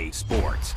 EA Sports.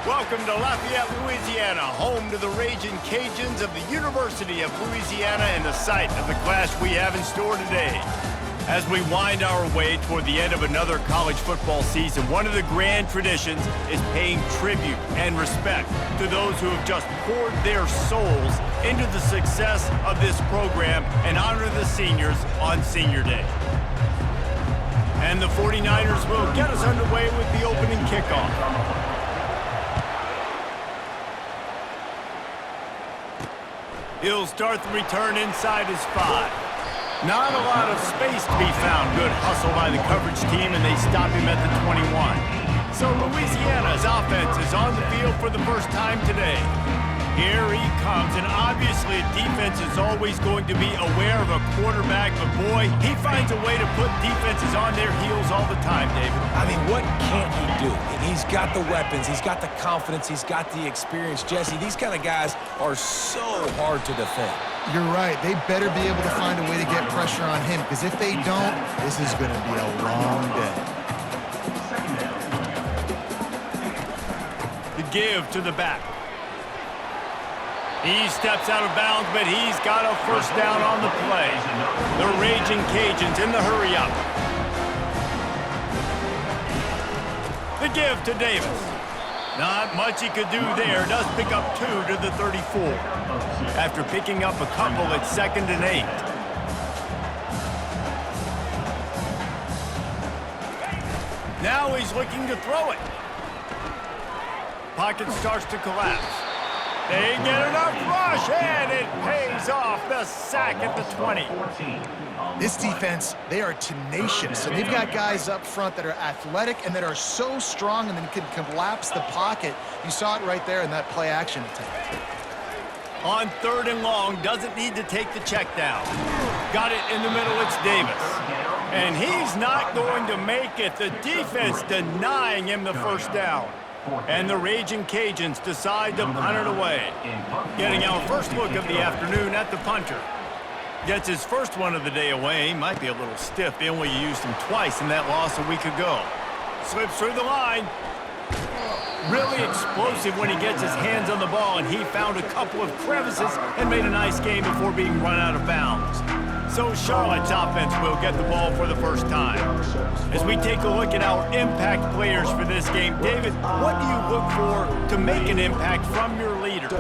Welcome to Lafayette, Louisiana, home to the Raging Cajuns of the University of Louisiana and the site of the clash we have in store today. As we wind our way toward the end of another college football season, one of the grand traditions is paying tribute and respect to those who have just poured their souls into the success of this program and honor the seniors on Senior Day. And the 49ers will get us underway with the opening kickoff. He'll start the return inside his 5. Not a lot of space to be found. Good hustle by the coverage team, and they stop him at the 21. So Louisiana's offense is on the field for the first time today. Here he comes, and obviously defense is always going to be aware of a quarterback, but boy, he finds a way to put defenses on their heels all the time, David. I mean, what can't he do? He's got the weapons, he's got the confidence, he's got the experience. Jesse, these kind of guys are so hard to defend. You're right. They better be able to find a way to get pressure on him, because if they don't, this is going to be a long day. The give to the back. He steps out of bounds, but he's got a first down on the play. The Raging Cajuns in the hurry-up. The give to Davis. Not much he could do there. Does pick up 2 to the 34. After picking up a couple at 2nd and 8. Now he's looking to throw it. Pocket starts to collapse. They get enough rush, and it pays off. The sack at the 20. This defense, they are tenacious, and they've got guys up front that are athletic and that are so strong and then can collapse the pocket. You saw it right there in that play-action attempt. On 3rd and long, doesn't need to take the check down. Got it in the middle, it's Davis. And he's not going to make it. The defense denying him the first down. And the Raging Cajuns decide to punt it away. Getting our first look of the afternoon at the punter. Gets his first one of the day away. Might be a little stiff. They only used him twice in that loss a week ago. Slips through the line. Really explosive when he gets his hands on the ball, and he found a couple of crevices and made a nice game before being run out of bounds. So Charlotte's offense will get the ball for the first time. As we take a look at our impact players for this game, David, what do you look for to make an impact from your leaders?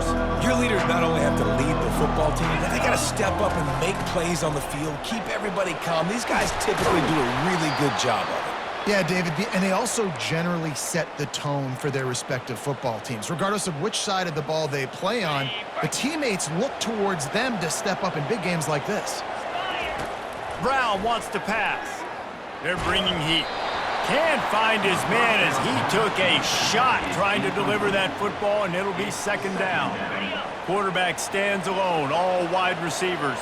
Your leaders not only have to lead the football team, but they got to step up and make plays on the field, keep everybody calm. These guys typically do a really good job of it. Yeah, David, and they also generally set the tone for their respective football teams. Regardless of which side of the ball they play on, the teammates look towards them to step up in big games like this. Brown wants to pass. They're bringing heat. Can't find his man as he took a shot trying to deliver that football, and it'll be 2nd down. Quarterback stands alone, all wide receivers.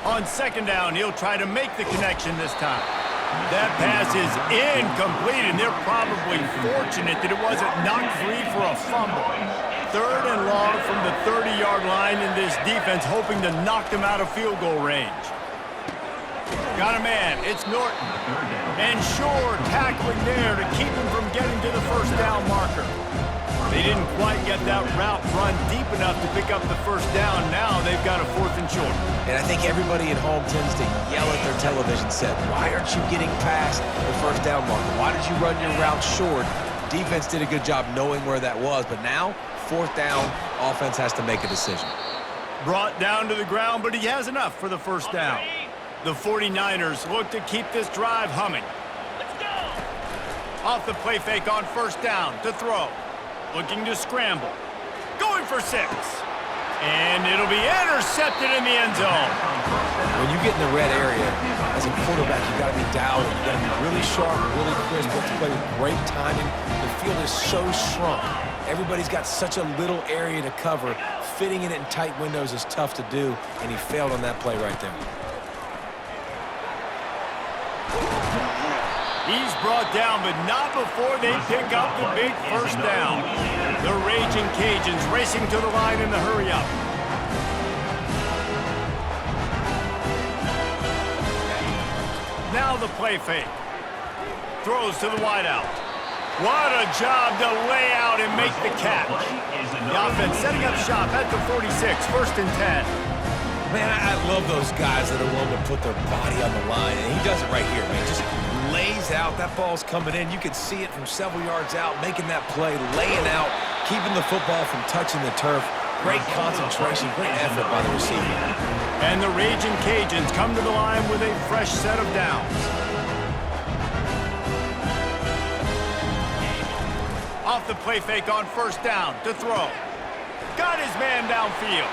On 2nd down, he'll try to make the connection this time. That pass is incomplete, and they're probably fortunate that it wasn't knocked free for a fumble. 3rd and long from the 30-yard line, in this defense hoping to knock them out of field goal range. Got a man. It's Norton. And Shore tackling there to keep him from getting to the first down marker. They didn't quite get that route run deep enough to pick up the first down. Now they've got a 4th and short. And I think everybody at home tends to yell at their television set, why aren't you getting past the first down marker? Why did you run your route short? Defense did a good job knowing where that was, but now 4th down, offense has to make a decision. Brought down to the ground, but he has enough for the first down. The 49ers look to keep this drive humming. Let's go! Off the play fake on 1st down to throw. Looking to scramble. Going for 6. And it'll be intercepted in the end zone. When you get in the red area, As a quarterback, you got to be dialed in. You got to be really sharp, really crisp. You have to play with great timing. The field is so shrunk. Everybody's got such a little area to cover. Fitting it in tight windows is tough to do, and he failed on that play right there. He's brought down, but not before they pick up the big first down. The Raging Cajuns racing to the line in the hurry-up. Now the play fake. Throws to the wideout. What a job to lay out and make the catch. The offense setting up shop at the 46, 1st and 10. Man, I love those guys that are willing to put their body on the line, and he does it right here, man. Just lays out. That ball's coming in. You can see it from several yards out, making that play, laying out, keeping the football from touching the turf. Great concentration, great effort by the receiver. And the Raging Cajuns come to the line with a fresh set of downs. Off the play fake on 1st down to throw. Got his man downfield.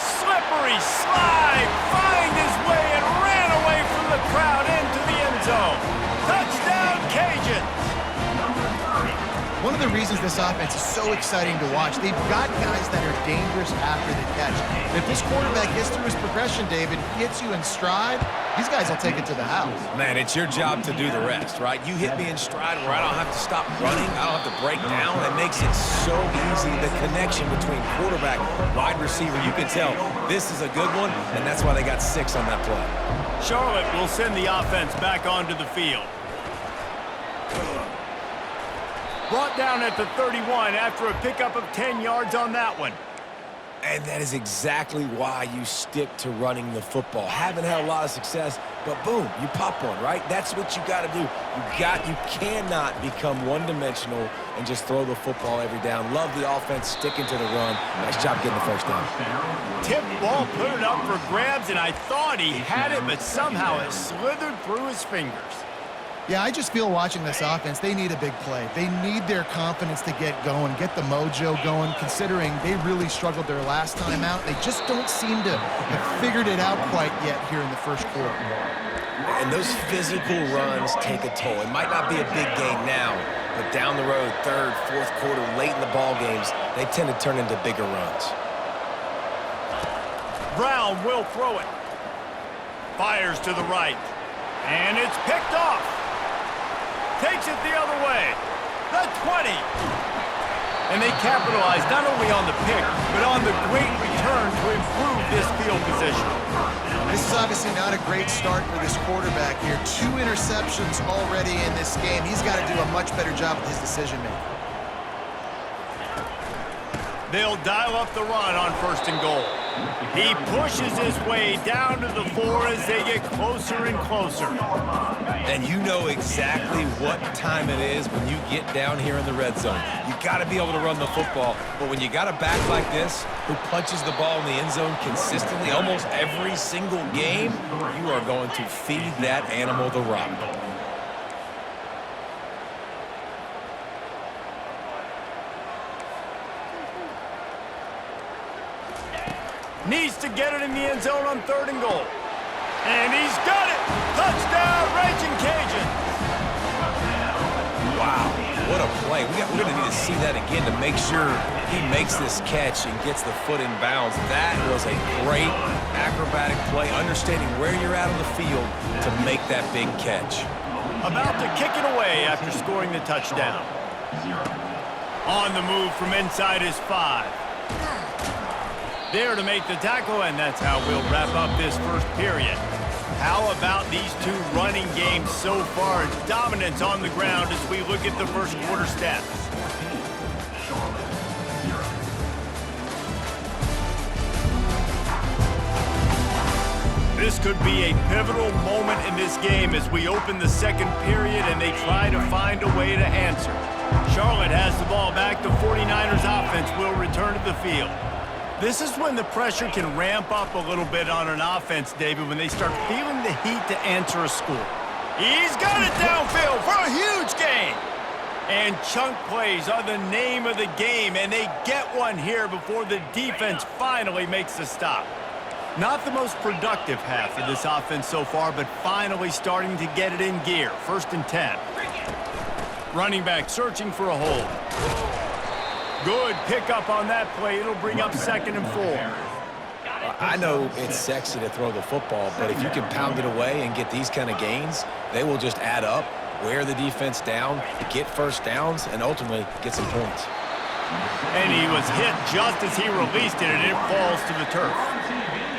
Slippery slide, find his way and ran away from the crowd into the end zone. Touchdown, Cajuns! One of the reasons this offense is so exciting to watch, they've got guys that are dangerous after the catch. If this quarterback gets through his progression, David, hits you in stride, these guys will take it to the house. Man, it's your job to do the rest, right? You hit me in stride where I don't have to stop running, I don't have to break down. That makes it so easy. The connection between quarterback, wide receiver, you can tell this is a good one, and that's why they got 6 on that play. Charlotte will send the offense back onto the field. Brought down at the 31 after a pickup of 10 yards on that one. And that is exactly why you stick to running the football. Haven't had a lot of success, but boom, you pop one, right? That's what you got to do. You cannot become one-dimensional and just throw the football every down. Love the offense, sticking to the run. Nice job getting the first down. Tip ball, put it up for grabs, and I thought he had it, but somehow it slithered through his fingers. Yeah, I just feel watching this offense, they need a big play. They need their confidence to get going, get the mojo going, considering they really struggled their last time out. They just don't seem to have figured it out quite yet here in the first quarter. And those physical runs take a toll. It might not be a big game now, but down the road, 3rd, 4th quarter, late in the ball games, they tend to turn into bigger runs. Brown will throw it. Fires to the right. And it's picked off. Takes it the other way. The 20. And they capitalize not only on the pick, but on the great return to improve this field position. This is obviously not a great start for this quarterback here. 2 interceptions already in this game. He's got to do a much better job with his decision-making. They'll dial up the run on 1st and goal. He pushes his way down to the 4 as they get closer and closer. And you know exactly what time it is when you get down here in the red zone. You got to be able to run the football, but when you got a back like this who punches the ball in the end zone consistently almost every single game, you are going to feed that animal the rock. Needs to get it in the end zone on 3rd and goal. And he's got it! Touchdown, Raging Cajuns! Wow, what a play. We're going to need to see that again to make sure he makes this catch and gets the foot in bounds. That was a great acrobatic play, understanding where you're at on the field to make that big catch. About to kick it away after scoring the touchdown. On the move from inside his 5. There to make the tackle, and that's how we'll wrap up this first period. How about these 2 running games so far? Dominance on the ground as we look at the first quarter stats. This could be a pivotal moment in this game as we open the second period and they try to find a way to answer. Charlotte has the ball back. The 49ers offense will return to the field. This is when the pressure can ramp up a little bit on an offense, David, when they start feeling the heat to answer a score. He's got it downfield for a huge gain. And chunk plays are the name of the game, and they get one here before the defense finally makes the stop. Not the most productive half of this offense so far, but finally starting to get it in gear. 1st and 10. Running back searching for a hole. Good pickup on that play. It'll bring up 2nd and 4. I know it's sexy to throw the football, but if you can pound it away and get these kind of gains, they will just add up, wear the defense down, get first downs, and ultimately get some points. And he was hit just as he released it, and it falls to the turf.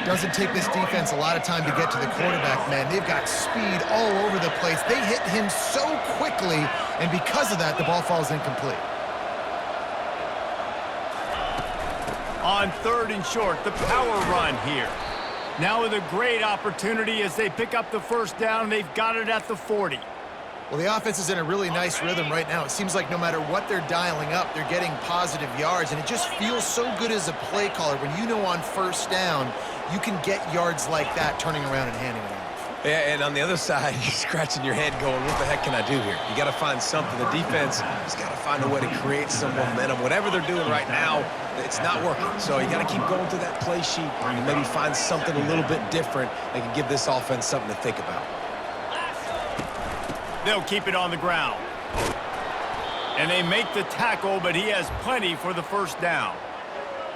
Doesn't take this defense a lot of time to get to the quarterback, man. They've got speed all over the place. They hit him so quickly, and because of that, the ball falls incomplete. On 3rd and short, the power run here. Now with a great opportunity as they pick up the 1st down. They've got it at the 40. Well, the offense is in a really nice rhythm right now. It seems like no matter what they're dialing up, they're getting positive yards, and it just feels so good as a play caller when you know on 1st down you can get yards like that turning around and handing it off. Yeah, and on the other side, you're scratching your head going, what the heck can I do here? You got to find something. The defense has got to find a way to create some momentum. Whatever they're doing right now, it's not working. So you got to keep going through that play sheet and maybe find something a little bit different that can give this offense something to think about. They'll keep it on the ground. And they make the tackle, but he has plenty for the 1st down.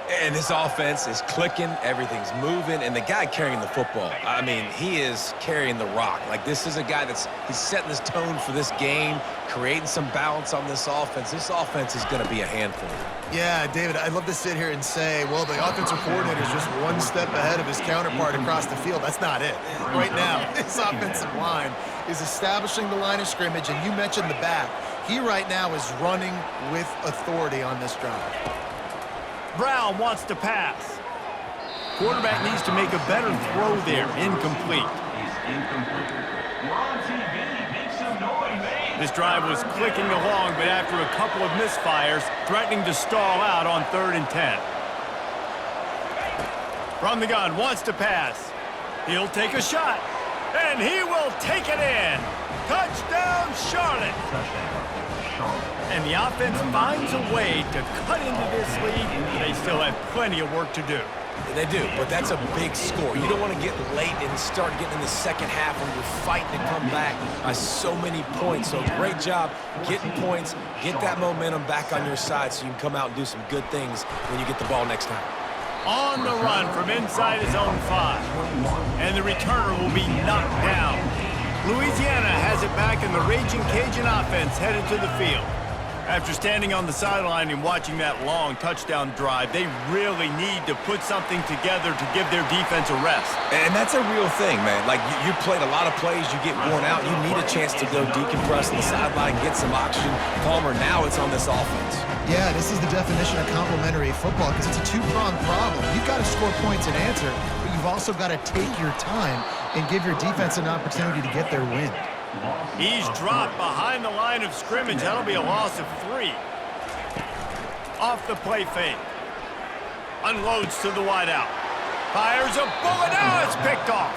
And this offense is clicking, everything's moving, and the guy carrying the football, I mean, he is carrying the rock. Like, this is a guy he's setting this tone for this game, creating some balance on this offense. This offense is going to be a handful. Yeah, David, I'd love to sit here and say, well, the offensive coordinator is just one step ahead of his counterpart across the field. That's not it. Right now, this offensive line is establishing the line of scrimmage, and you mentioned the back. He right now is running with authority on this drive. Brown wants to pass. Quarterback needs to make a better throw there. Incomplete. This drive was clicking along, but after a couple of misfires, threatening to stall out on 3rd and 10. From the gun, wants to pass. He'll take a shot, and he will take it in. Touchdown, Charlotte. And the offense finds a way to cut into this lead. They still have plenty of work to do. They do, but that's a big score. You don't want to get late and start getting in the 2nd half when you're fighting to come back by so many points. So great job getting points, get that momentum back on your side so you can come out and do some good things when you get the ball next time. On the run from inside his own 5. And the returner will be knocked down. Louisiana has it back, and the Raging Cajun offense headed to the field. After standing on the sideline and watching that long touchdown drive, they really need to put something together to give their defense a rest. And that's a real thing, man. Like, you played a lot of plays, you get worn out, you need a chance to go decompress on the sideline, get some oxygen. Palmer, now it's on this offense. Yeah, this is the definition of complementary football because it's a two-pronged problem. You've got to score points and answer, but you've also got to take your time and give your defense an opportunity to get their wind. He's dropped behind the line of scrimmage. That'll be a loss of 3. Off the play fake. Unloads to the wideout. Fires a bullet. Now it's picked off.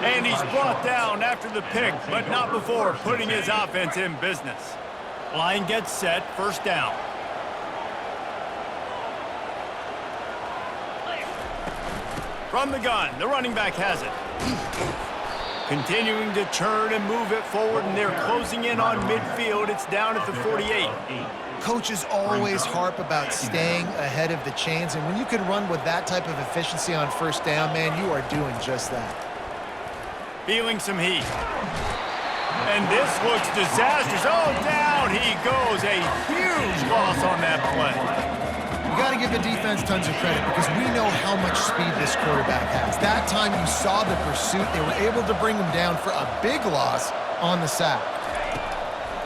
And he's brought down after the pick, but not before putting his offense in business. Line gets set. 1st down. From the gun, the running back has it. Continuing to churn and move it forward, and they're closing in on midfield. It's down at the 48. Coaches always harp about staying ahead of the chains, and when you can run with that type of efficiency on 1st down, man, you are doing just that. Feeling some heat. And this looks disastrous. Oh, down he goes. A huge loss on that play. You got to give the defense tons of credit because we know how much speed this quarterback has. That time you saw the pursuit. They were able to bring him down for a big loss on the sack.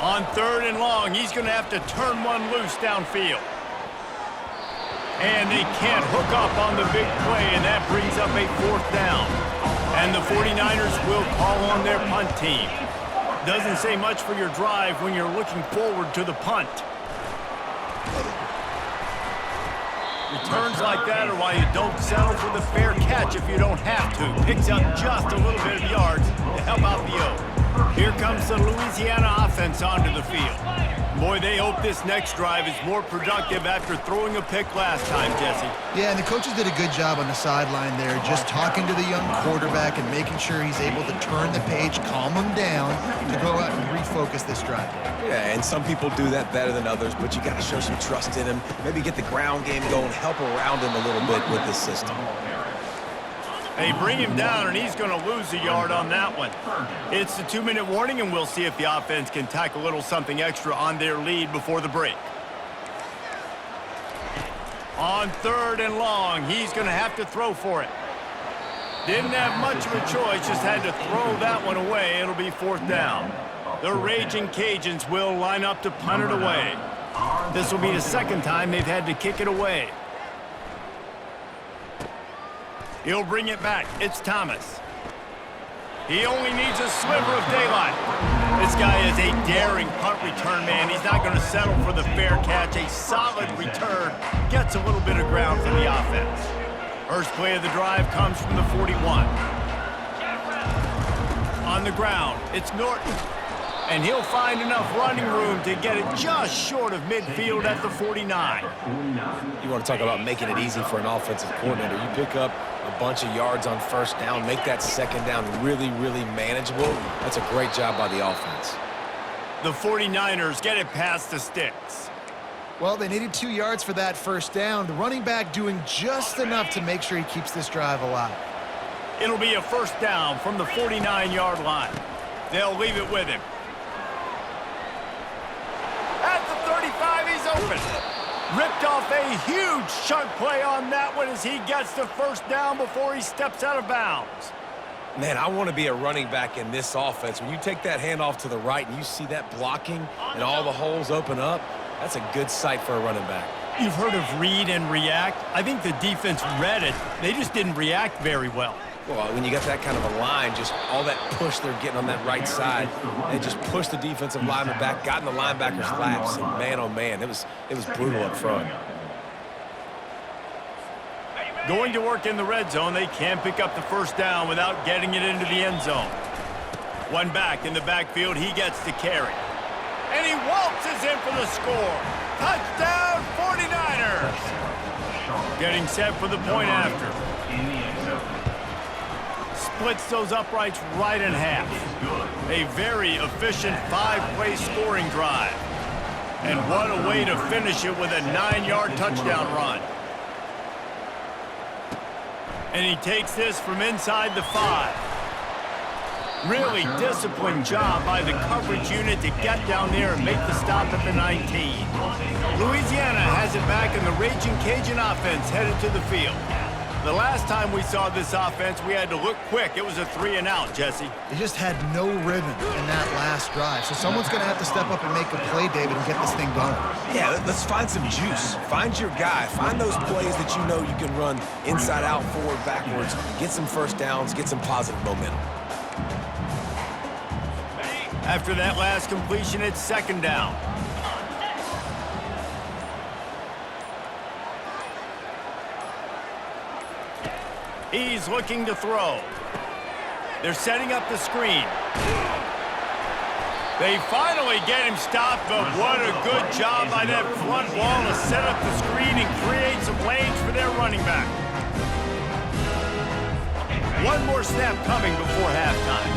On 3rd and long, he's going to have to turn one loose downfield. And they can't hook up on the big play, and that brings up a 4th down. And the 49ers will call on their punt team. Doesn't say much for your drive when you're looking forward to the punt. Returns like that are why you don't settle for the fair catch if you don't have to. Picks up just a little bit of yards to help out the O. Here comes the Louisiana offense onto the field. Boy, they hope this next drive is more productive after throwing a pick last time, Jesse. Yeah, and the coaches did a good job on the sideline there, just talking to the young quarterback and making sure he's able to turn the page, calm him down, to go out and refocus this drive. Yeah, and some people do that better than others, but you got to show some trust in him. Maybe get the ground game going, help around him a little bit with this system. They bring him down, and he's going to lose a yard on that one. It's the 2-minute warning, and we'll see if the offense can tack a little something extra on their lead before the break. On 3rd and long, he's going to have to throw for it. Didn't have much of a choice, just had to throw that one away. It'll be 4th down. The Raging Cajuns will line up to punt it away. This will be the 2nd time they've had to kick it away. He'll bring it back. It's Thomas. He only needs a sliver of daylight. This guy is a daring punt return man. He's not going to settle for the fair catch. A solid return. Gets a little bit of ground for the offense. First play of the drive comes from the 41. On the ground, it's Norton. And he'll find enough running room to get it just short of midfield at the 49. You want to talk about making it easy for an offensive coordinator. You pick up a bunch of yards on 1st down, make that 2nd down really, really manageable. That's a great job by the offense. The 49ers get it past the sticks. Well, they needed 2 yards for that 1st down. The running back doing just enough to make sure he keeps this drive alive. It'll be a 1st down from the 49-yard line. They'll leave it with him. At the 35, he's open. Ripped off a huge chunk play on that one as he gets the 1st down before he steps out of bounds. Man, I want to be a running back in this offense. When you take that handoff to the right and you see that blocking and all the holes open up, that's a good sight for a running back. You've heard of read and react. I think the defense read it. They just didn't react very well. Well, when you got that kind of a line, just all that push they're getting on that right side, they just pushed the defensive lineman back, got in the linebacker's laps, and man, oh man, it was brutal up front. Going to work in the red zone, they can't pick up the 1st down without getting it into the end zone. One back in the backfield, he gets to carry. And he waltzes in for the score. Touchdown, 49ers! Getting set for the point after. Splits those uprights right in half. A very efficient 5-play scoring drive. And what a way to finish it with a 9-yard touchdown run. And he takes this from inside the 5. Really disciplined job by the coverage unit to get down there and make the stop at the 19. Louisiana has it back, and the Raging Cajun offense headed to the field. The last time we saw this offense, we had to look quick. It was a 3-and-out, Jesse. They just had no rhythm in that last drive. So someone's going to have to step up and make a play, David, and get this thing going. Yeah, let's find some juice. Find your guy. Find those plays that you know you can run inside out, forward, backwards. Get some 1st downs. Get some positive momentum. After that last completion, it's 2nd down. He's looking to throw. They're setting up the screen. They finally get him stopped, but what a good job by that front wall to set up the screen and create some lanes for their running back. One more snap coming before halftime.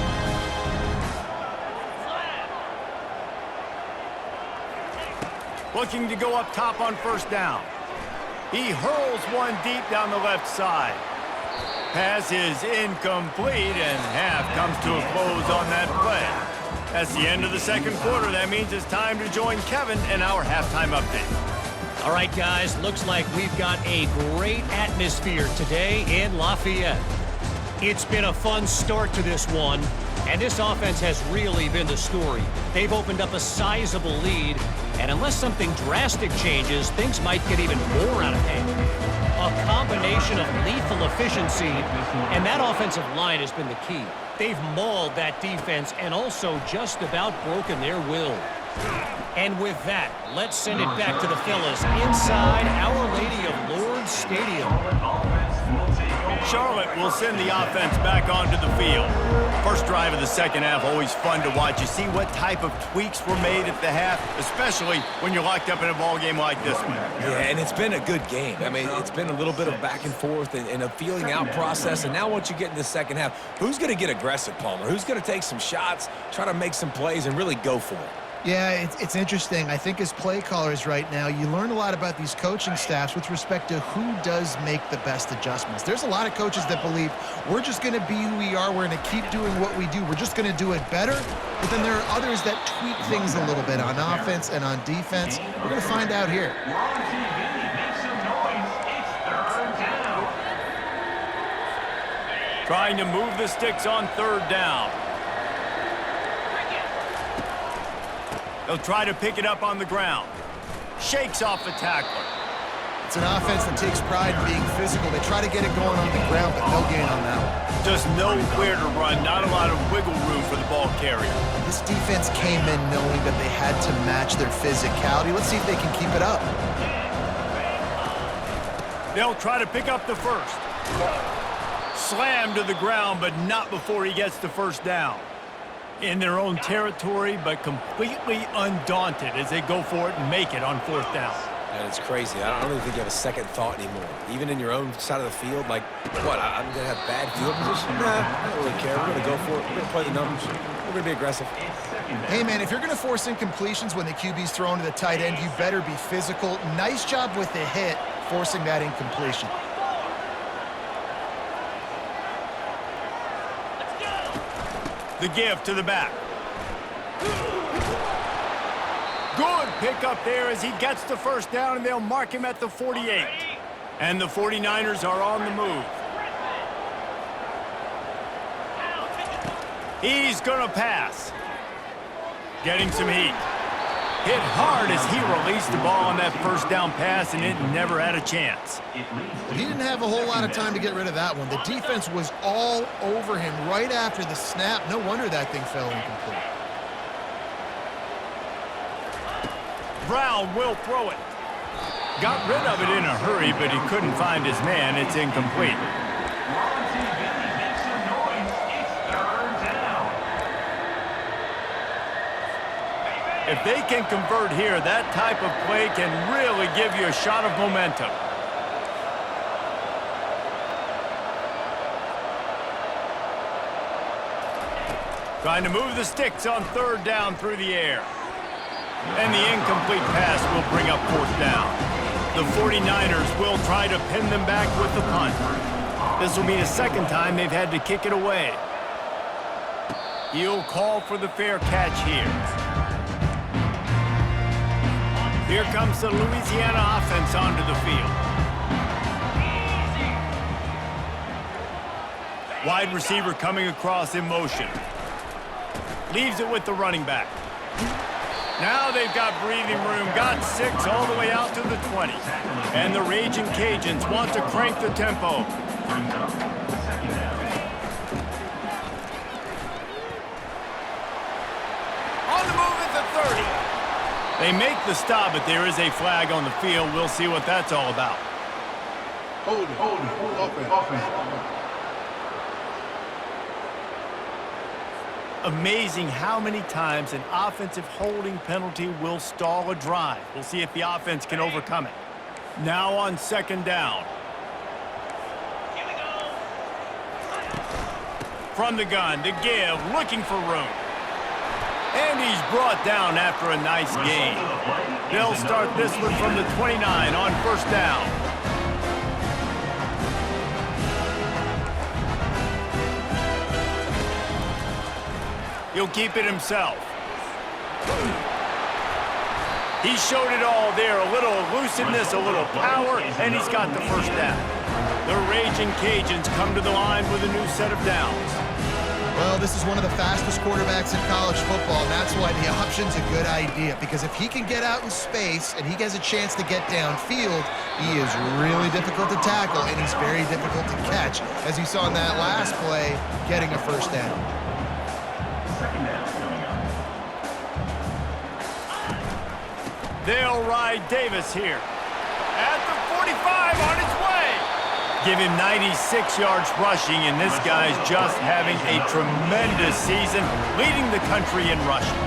Looking to go up top on 1st down. He hurls one deep down the left side. Pass is incomplete, and half comes to a close on that play. That's the end of the 2nd quarter. That means it's time to join Kevin in our halftime update. All right, guys, looks like we've got a great atmosphere today in Lafayette. It's been a fun start to this one, and this offense has really been the story. They've opened up a sizable lead, and unless something drastic changes, things might get even more out of hand. A combination of lethal efficiency, and that offensive line has been the key. They've mauled that defense and also just about broken their will. And with that, let's send it back to the fellas inside Our Lady of Lourdes Stadium. Charlotte will send the offense back onto the field. First drive of the second half, always fun to watch. You see what type of tweaks were made at the half, especially when you're locked up in a ball game like this one. Yeah, and it's been a good game. I mean, it's been a little bit of back and forth and a feeling out process. And now once you get in the second half, who's going to get aggressive, Palmer? Who's going to take some shots, try to make some plays, and really go for it? Yeah, it's interesting. I think as play callers right now, you learn a lot about these coaching staffs with respect to who does make the best adjustments. There's a lot of coaches that believe we're just going to be who we are. We're going to keep doing what we do. We're just going to do it better. But then there are others that tweak things a little bit on offense and on defense. We're going to find out here. Trying to move the sticks on third down. They'll try to pick it up on the ground. Shakes off the tackler. It's an offense that takes pride in being physical. They try to get it going on the ground, but no gain on that one. Just nowhere to run. Not a lot of wiggle room for the ball carrier. This defense came in knowing that they had to match their physicality. Let's see if they can keep it up. They'll try to pick up the first. Slammed to the ground, but not before he gets the first down. In their own territory, but completely undaunted as they go for it and make it on fourth down. And it's crazy. I don't even think you have a second thought anymore. Even in your own side of the field, like, what, I'm going to have bad field position? Nah, I don't really care. We're going to go for it. We're going to play the numbers. We're going to be aggressive. Hey, man, if you're going to force incompletions when the QB's thrown to the tight end, you better be physical. Nice job with the hit, forcing that incompletion. The give to the back. Good pickup there as he gets the first down, and they'll mark him at the 48. And the 49ers are on the move. He's going to pass. Getting some heat. Hit hard as he released the ball on that first down pass, and it never had a chance. He didn't have a whole lot of time to get rid of that one. The defense was all over him right after the snap. No wonder that thing fell incomplete. Brown will throw it. Got rid of it in a hurry, but he couldn't find his man. It's incomplete. If they can convert here, that type of play can really give you a shot of momentum. Trying to move the sticks on third down through the air. And the incomplete pass will bring up fourth down. The 49ers will try to pin them back with the punt. This will be the second time they've had to kick it away. He'll call for the fair catch here. Here comes the Louisiana offense onto the field. Wide receiver coming across in motion. Leaves it with the running back. Now they've got breathing room. Got 6 all the way out to the 20. And the Raging Cajuns want to crank the tempo. On the move at the 30. They make the stop, but there is a flag on the field. We'll see what that's all about. Hold it. Offense. Amazing how many times an offensive holding penalty will stall a drive. We'll see if the offense can overcome it. Now on second down. Here we go. From the gun, to give, looking for room. And he's brought down after a nice gain. They'll start this one from the 29 on first down. He'll keep it himself. He showed it all there. A little elusiveness, a little power, and he's got the first down. The Raging Cajuns come to the line with a new set of downs. Well, this is one of the fastest quarterbacks in college football, and that's why the option's a good idea, because if he can get out in space and he has a chance to get downfield, he is really difficult to tackle, and he's very difficult to catch, as you saw in that last play, getting a first down. They'll ride Davis here. At the 45 on his way. Give him 96 yards rushing, and this guy's just having a tremendous season, leading the country in rushing.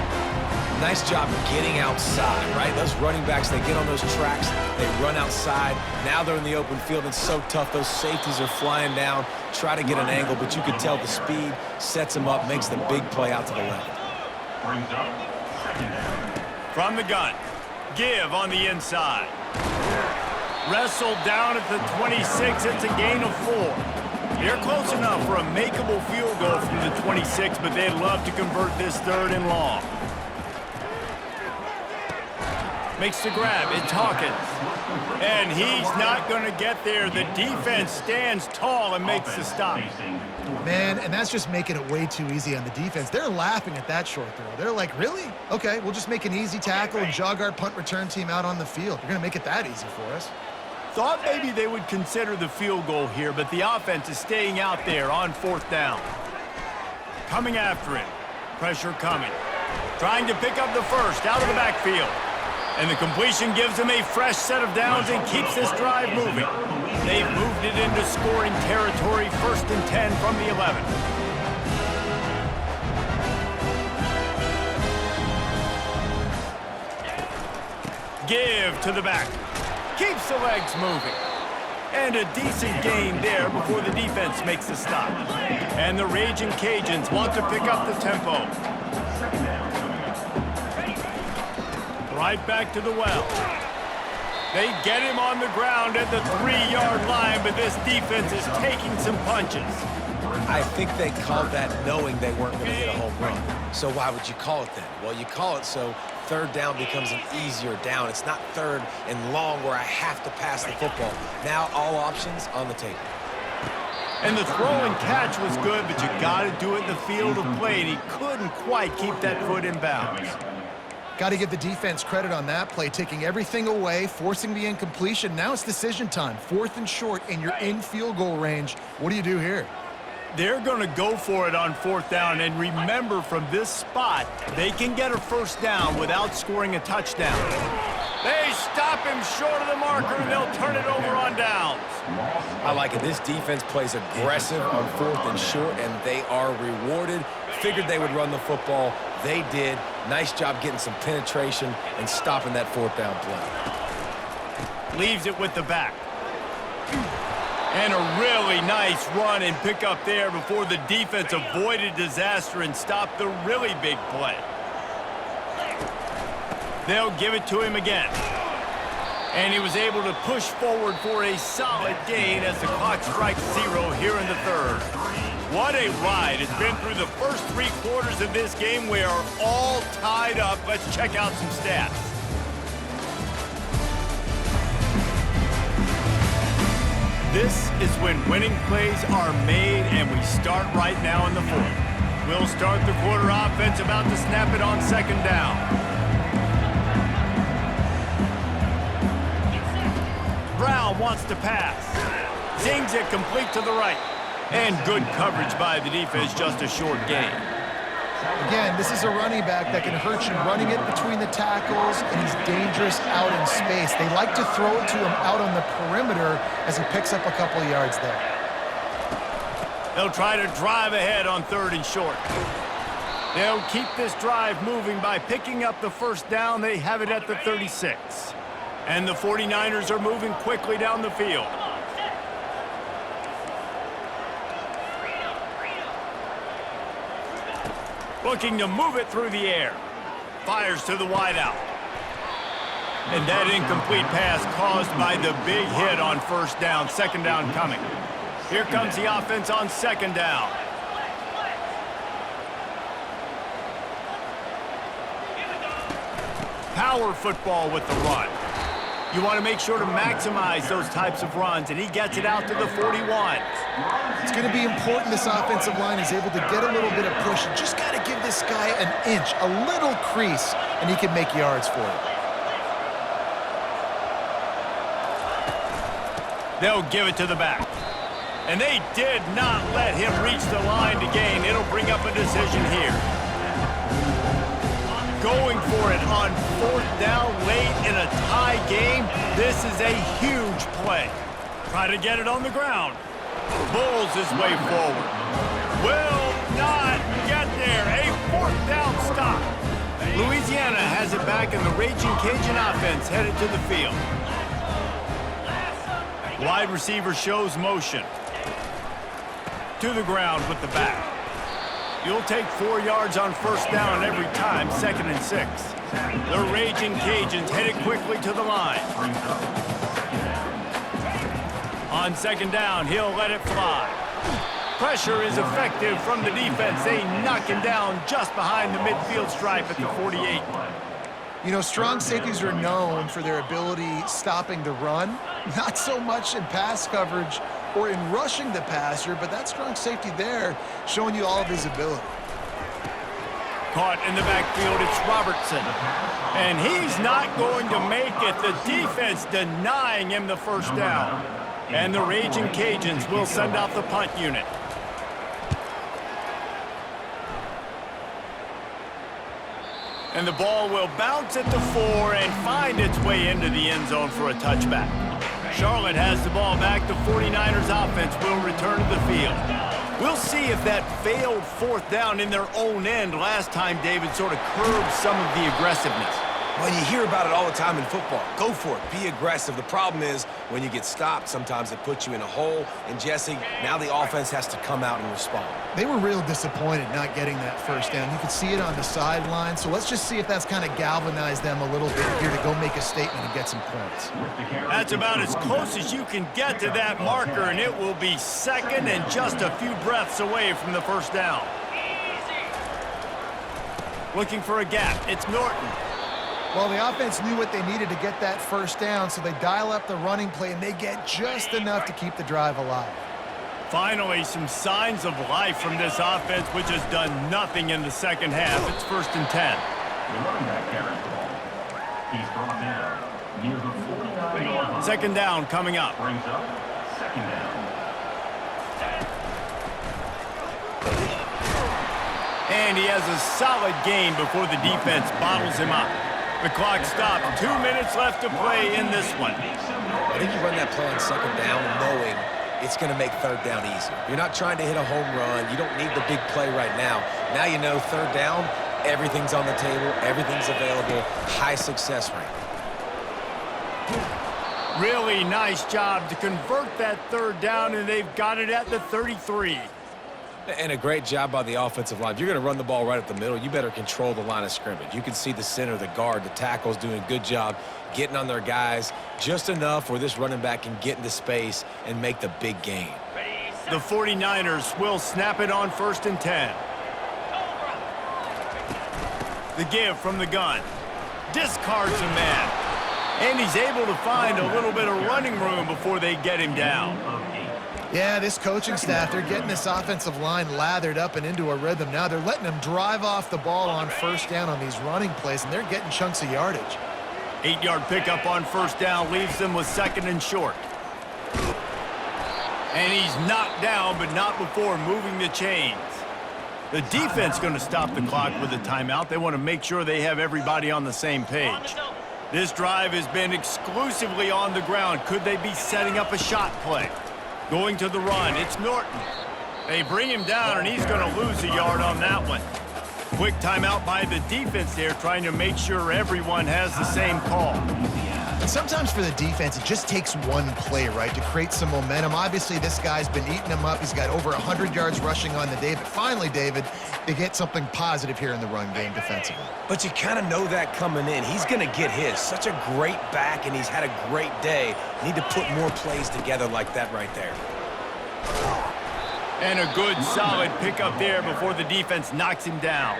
Nice job getting outside, right? Those running backs, they get on those tracks, they run outside. Now they're in the open field. It's so tough. Those safeties are flying down, try to get an angle, but you can tell the speed sets them up, makes the big play out to the left. From the gun, give on the inside. Wrestled down at the 26. It's a gain of 4. They're close enough for a makeable field goal from the 26, but they'd love to convert this 3rd and long. Makes the grab. It's Hawkins. And he's not going to get there. The defense stands tall and makes the stop. Man, and that's just making it way too easy on the defense. They're laughing at that short throw. They're like, really? Okay, we'll just make an easy tackle and jog our punt return team out on the field. You're going to make it that easy for us. Thought maybe they would consider the field goal here, but the offense is staying out there on 4th down. Coming after him. Pressure coming. Trying to pick up the first out of the backfield. And the completion gives him a fresh set of downs and keeps this drive moving. They've moved it into scoring territory, 1st and 10 from the 11. Give to the back. Keeps the legs moving. And a decent gain there before the defense makes the stop. And the Raging Cajuns want to pick up the tempo. Right back to the well. They get him on the ground at the 3-yard line, but this defense is taking some punches. I think they called that knowing they weren't going to get a home run. So why would you call it then? Well, you call it so 3rd down becomes an easier down. It's not 3rd and long where I have to pass the football. Now all options on the table. And the throw and catch was good, but you got to do it in the field of play, and he couldn't quite keep that foot in bounds. Got to give the defense credit on that play, taking everything away, forcing the incompletion. Now it's decision time. 4th and short, and you're in field goal range. What do you do here? They're going to go for it on 4th down, and remember, from this spot, they can get a 1st down without scoring a touchdown. They stop him short of the marker, and they'll turn it over on downs. I like it. This defense plays aggressive on 4th and short, and they are rewarded. Figured they would run the football. They did. Nice job getting some penetration and stopping that 4th down play. Leaves it with the back. And a really nice run and pick up there before the defense avoided disaster and stopped the really big play. They'll give it to him again. And he was able to push forward for a solid gain as the clock strikes 0 here in the 3rd. What a ride. It's been through the first 3 quarters of this game. We are all tied up. Let's check out some stats. This is when winning plays are made, and we start right now in the 4th. We'll start the quarter offense, about to snap it on 2nd down. Brown wants to pass. Zings it complete to the right. And good coverage by the defense, just a short gain. Again, this is a running back that can hurt you running it between the tackles, and he's dangerous out in space. They like to throw it to him out on the perimeter as he picks up a couple of yards there. They'll try to drive ahead on 3rd and short. They'll keep this drive moving by picking up the 1st down. They have it at the 36. And the 49ers are moving quickly down the field. Looking to move it through the air. Fires to the wideout. And that incomplete pass caused by the big hit on 1st down. 2nd down coming. Here comes the offense on 2nd down. Power football with the run. You want to make sure to maximize those types of runs, and he gets it out to the 41. It's going to be important this offensive line is able to get a little bit of push. You just got to give this guy an inch, a little crease, and he can make yards for it. They'll give it to the back. And they did not let him reach the line to gain. It'll bring up a decision here. Going for it on 4th down late in a tie game. This is a huge play. Try to get it on the ground. Bulls his way forward. Will not get there. A fourth down stop. Louisiana has it back, and the Raging Cajun offense headed to the field. Wide receiver shows motion. To the ground with the back. You'll take 4 yards on first down every time, 2nd and 6. The Raging Cajuns headed quickly to the line. On 2nd down, he'll let it fly. Pressure is effective from the defense. They knock him down just behind the midfield stripe at the 48. You know, strong safeties are known for their ability stopping the run, not so much in pass coverage or in rushing the passer, but that strong safety there showing you all of his ability. Caught in the backfield, it's Robertson. And he's not going to make it. The defense denying him the first down. And the Raging Cajuns will send out the punt unit. And the ball will bounce at the 4 and find its way into the end zone for a touchback. Charlotte has the ball back. The 49ers offense will return to the field. We'll see if that failed fourth down in their own end last time, David, sort of curbed some of the aggressiveness. Well, you hear about it all the time in football. Go for it. Be aggressive. The problem is when you get stopped, sometimes it puts you in a hole. And, Jesse, now the offense has to come out and respond. They were real disappointed not getting that first down. You could see it on the sideline. So let's just see if that's kind of galvanized them a little bit here to go make a statement and get some points. That's about as close as you can get to that marker, and it will be 2nd and just a few breaths away from the first down. Looking for a gap. It's Norton. Well, the offense knew what they needed to get that first down, so they dial up the running play, and they get just enough to keep the drive alive. Finally, some signs of life from this offense, which has done nothing in the second half. It's 1st and 10. The running back carries the ball. He's brought down near the 49. 2nd down coming up. Brings up 2nd down. And he has a solid gain before the defense bottles him up. The clock stopped. 2 minutes left to play in this one. I think you run that play on 2nd down knowing it's going to make 3rd down easier. You're not trying to hit a home run. You don't need the big play right now. Now you know 3rd down, everything's on the table, everything's available, high success rate. Really nice job to convert that 3rd down, and they've got it at the 33. And a great job by the offensive line. If you're going to run the ball right up the middle, you better control the line of scrimmage. You can see the center, the guard, the tackles doing a good job getting on their guys just enough where this running back can get into space and make the big gain. The 49ers will snap it on 1st and 10. The give from the gun. Discards a man. And he's able to find a little bit of running room before they get him down. Yeah, this coaching staff, they're getting this offensive line lathered up and into a rhythm. Now they're letting them drive off the ball on 1st down on these running plays, and they're getting chunks of yardage. 8-yard pickup on 1st down leaves them with 2nd and short. And he's knocked down, but not before moving the chains. The defense going to stop the clock with a timeout. They want to make sure they have everybody on the same page. This drive has been exclusively on the ground. Could they be setting up a shot play? Going to the run, it's Norton. They bring him down, and he's going to lose a yard on that one. Quick timeout by the defense there, trying to make sure everyone has the same call. And sometimes for the defense, it just takes one play, right, to create some momentum. Obviously, this guy's been eating them up. He's got over 100 yards rushing on the day. But finally, David, they get something positive here in the run game defensively. But you kind of know that coming in. He's going to get his. Such a great back, and he's had a great day. Need to put more plays together like that right there. And a good, solid pickup there before the defense knocks him down.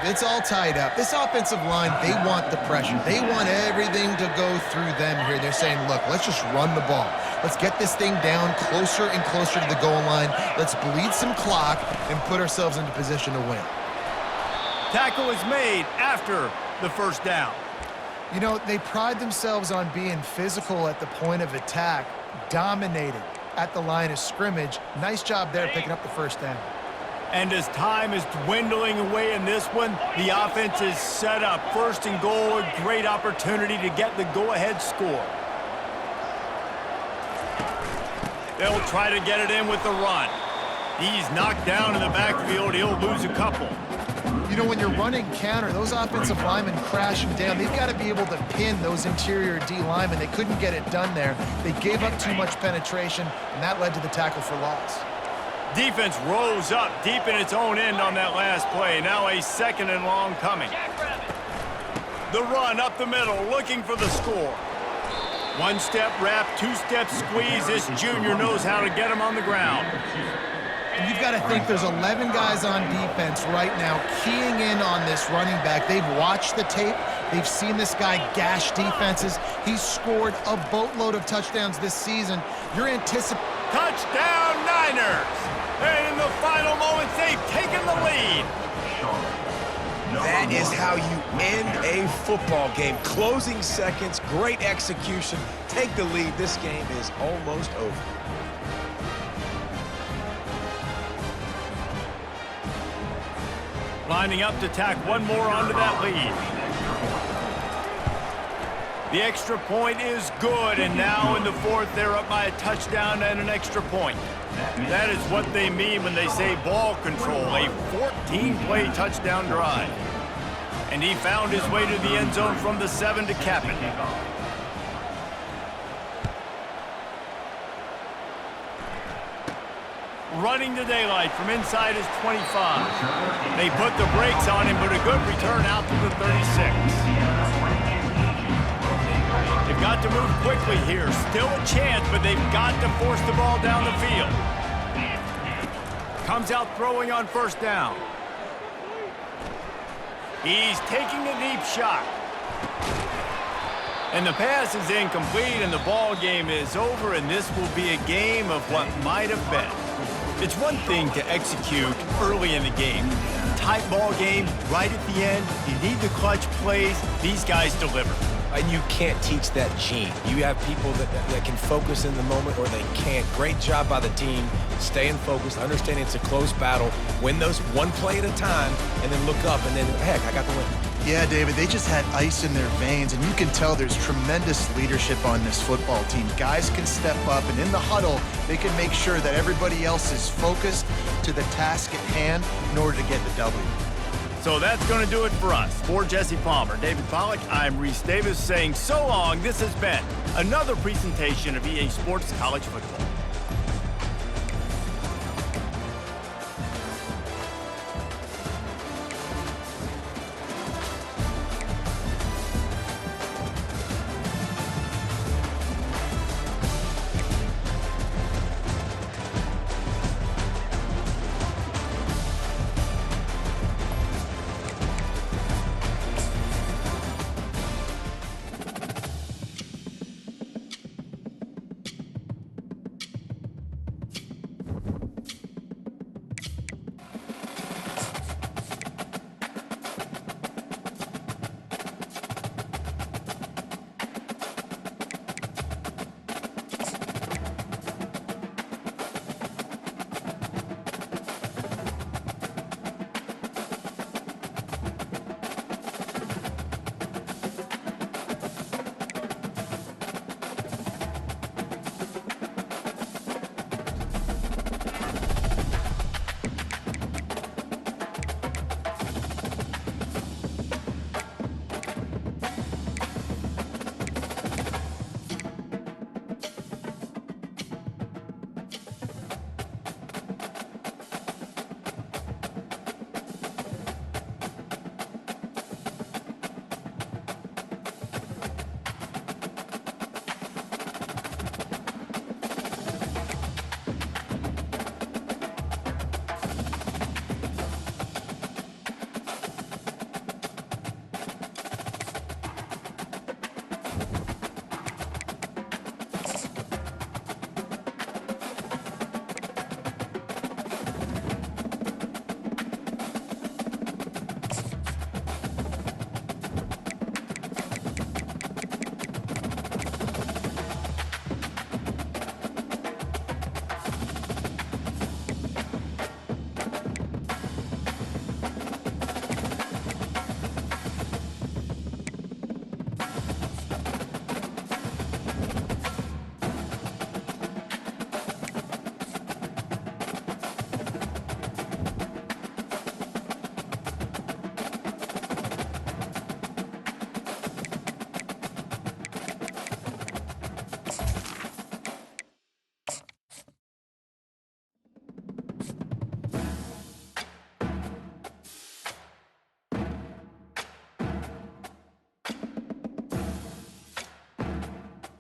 It's all tied up. This offensive line, they want the pressure. They want everything to go through them here. They're saying, look, let's just run the ball. Let's get this thing down closer and closer to the goal line. Let's bleed some clock and put ourselves into position to win. Tackle is made after the 1st down. You know, they pride themselves on being physical at the point of attack, dominated at the line of scrimmage. Nice job there picking up the 1st down. And as time is dwindling away in this one, the offense is set up. 1st and goal, a great opportunity to get the go-ahead score. They'll try to get it in with the run. He's knocked down in the backfield. He'll lose a couple. You know, when you're running counter, those offensive linemen crashing down, they've got to be able to pin those interior D linemen. They couldn't get it done there. They gave up too much penetration, and that led to the tackle for loss. Defense rose up deep in its own end on that last play. Now a 2nd and long coming. The run up the middle, looking for the score. 1-step wrap, 2-step squeeze. This junior knows how to get him on the ground. And you've got to think there's 11 guys on defense right now keying in on this running back. They've watched the tape. They've seen this guy gash defenses. He's scored a boatload of touchdowns this season. You're anticipating... Touchdown, Niners! And in the final moments, they've taken the lead. That is how you end a football game. Closing seconds, great execution. Take the lead. This game is almost over. Lining up to tack one more onto that lead. The extra point is good, and now in the 4th, they're up by a touchdown and an extra point. That is what they mean when they say ball control, a 14-play touchdown drive. And he found his way to the end zone from the 7 to cap it. Running to daylight from inside his 25. They put the brakes on him, but a good return out to the 36. They've got to move quickly here. Still a chance, but they've got to force the ball down the field. Comes out throwing on 1st down. He's taking a deep shot. And the pass is incomplete, and the ball game is over, and this will be a game of what might have been. It's one thing to execute early in the game. Tight ball game, right at the end. You need the clutch plays. These guys deliver. And you can't teach that gene. You have people that can focus in the moment or they can't. Great job by the team, staying focused, understanding it's a close battle, win those one play at a time, and then look up, and then, heck, I got the win. Yeah, David, they just had ice in their veins, and you can tell there's tremendous leadership on this football team. Guys can step up, and in the huddle, they can make sure that everybody else is focused to the task at hand in order to get the W. So that's going to do it for us. For Jesse Palmer, David Pollack, I'm Reese Davis saying so long. This has been another presentation of EA Sports College Football.